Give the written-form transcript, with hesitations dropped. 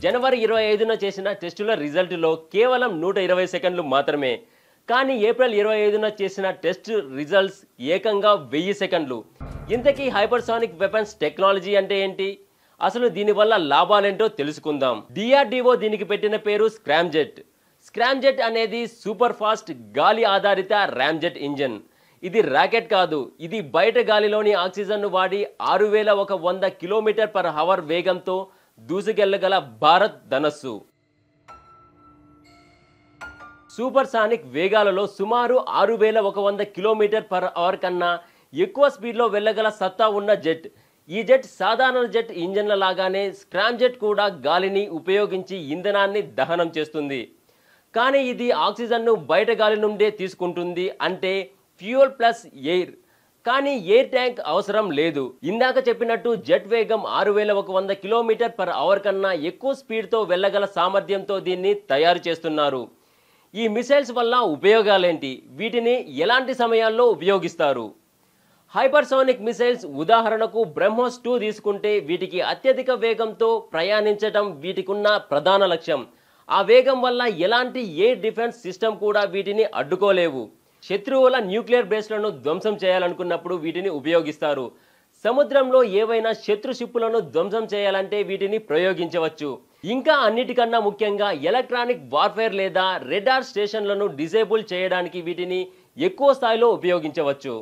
జనవరి 25న చేసిన టెస్టుల రిజల్ట్లో కేవలం 120 సెకండ్లు మాత్రమే. కానీ ఏప్రిల్ 25న చేసిన టెస్ట్ రిజల్ట్స్ ఏకంగా 1000 సెకండ్లు. ఇంతకీ హైపర్సానిక్ వెపన్స్ టెక్నాలజీ అంటే ఏంటి? అసలు దీనివల్ల లాభాలేంటో తెలుసుకుందాం. డిఆర్డిఓ దీనికి పెట్టిన పేరు స్క్రామ్జెట్. స్క్రామ్జెట్ అనేది సూపర్ ఫాస్ట్ గాలి ఆధారిత ర్యామ్జెట్ ఇంజన్. ఇది రాకెట్ కాదు, ఇది బయట గాలిలోని ఆక్సిజన్ను వాడి 6100 km/h వేగంతో దూసుకెళ్లగల భారత్ ధనస్సు. సూపర్ సానిక్ వేగాలలో సుమారు 6100 km/h కన్నా ఎక్కువ స్పీడ్లో వెళ్ళగల సత్తా ఉన్న జెట్. ఈ జెట్ సాధారణ జెట్ ఇంజన్ల లాగానే స్క్రామ్జెట్ కూడా గాలిని ఉపయోగించి ఇంధనాన్ని దహనం చేస్తుంది. కానీ ఇది ఆక్సిజన్ను బయట గాలి నుండే తీసుకుంటుంది, అంటే ఫ్యూయల్ ప్లస్ ఎయిర్. కానీ ఎయిర్ ట్యాంక్ అవసరం లేదు. ఇందాక చెప్పినట్టు జెట్ వేగం 6100 km/h కన్నా ఎక్కువ స్పీడ్తో వెళ్ళగల సామర్థ్యంతో దీన్ని తయారు చేస్తున్నారు. ఈ మిసైల్స్ వల్ల ఉపయోగాలేంటి? వీటిని ఎలాంటి సమయాల్లో ఉపయోగిస్తారు? హైపర్సోనిక్ మిసైల్స్ ఉదాహరణకు బ్రహ్మోస్ 2 తీసుకుంటే వీటికి అత్యధిక వేగంతో ప్రయాణించడం వీటికున్న ప్రధాన లక్ష్యం. ఆ వేగం వల్ల ఎలాంటి ఎయిర్ డిఫెన్స్ సిస్టమ్ కూడా వీటిని అడ్డుకోలేవు. శత్రువుల న్యూక్లియర్ బేస్లను ధ్వంసం చేయాలనుకున్నప్పుడు వీటిని ఉపయోగిస్తారు. సముద్రంలో ఏవైనా శత్రు షిప్పులను ధ్వంసం చేయాలంటే వీటిని ప్రయోగించవచ్చు. ఇంకా అన్నిటికన్నా ముఖ్యంగా ఎలక్ట్రానిక్ వార్ఫేర్ లేదా రెడార్ స్టేషన్లను డిసేబుల్ చేయడానికి వీటిని ఎక్కువ స్థాయిలో ఉపయోగించవచ్చు.